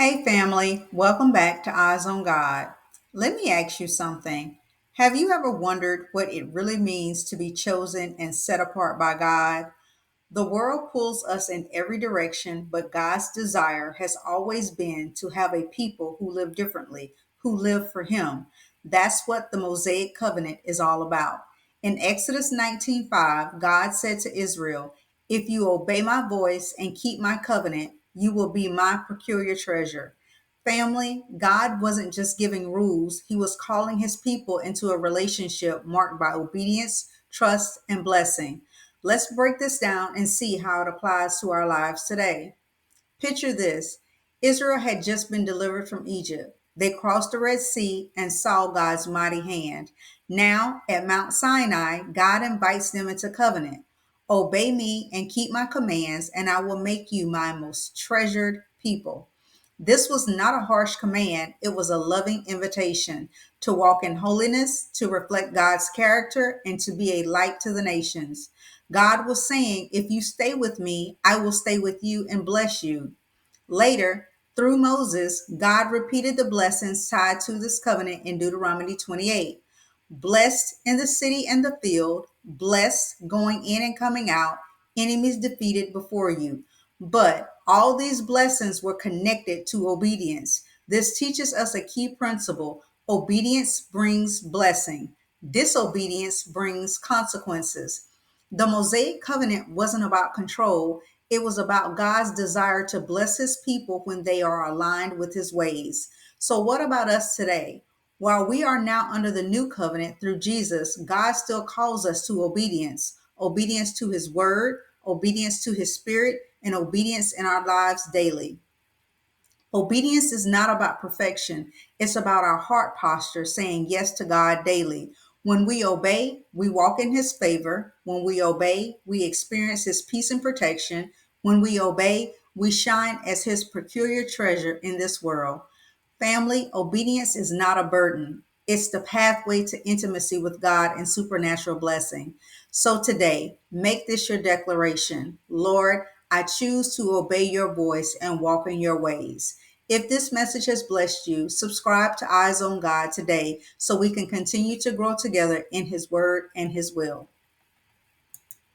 Hey family, welcome back to Eyes on God. Let me ask you something. Have you ever wondered what it really means to be chosen and set apart by God? The world pulls us in every direction, but God's desire has always been to have a people who live differently, who live for Him. That's what the Mosaic Covenant is all about. In Exodus 19:5, God said to Israel, "If you obey my voice and keep my covenant, you will be my peculiar treasure." Family, God wasn't just giving rules, He was calling His people into a relationship marked by obedience, trust, and blessing. Let's break this down and see how it applies to our lives today. Picture this. Israel had just been delivered from Egypt. They crossed the Red Sea and saw God's mighty hand. Now, at Mount Sinai, God invites them into covenant. Obey me and keep my commands, and I will make you my most treasured people. This was not a harsh command, it was a loving invitation to walk in holiness, to reflect God's character, and to be a light to the nations. God was saying, "If you stay with me, I will stay with you and bless you." Later, through Moses, God repeated the blessings tied to this covenant in Deuteronomy 28. Blessed in the city and the field, blessed going in and coming out, enemies defeated before you. But all these blessings were connected to obedience. This teaches us a key principle: obedience brings blessing, disobedience brings consequences. The Mosaic covenant wasn't about control, it was about God's desire to bless his people when they are aligned with his ways. So, what about us today? While we are now under the new covenant through Jesus, God still calls us to obedience to his word, obedience to his spirit, and obedience in our lives daily. Obedience is not about perfection, it's about our heart posture saying yes to God daily. When we obey, we walk in his favor. When we obey, we experience his peace and protection. When we obey, we shine as his peculiar treasure in this world. Family, obedience is not a burden. It's the pathway to intimacy with God and supernatural blessing. So today, make this your declaration. Lord, I choose to obey your voice and walk in your ways. If this message has blessed you, subscribe to Eyes on God today so we can continue to grow together in his word and his will.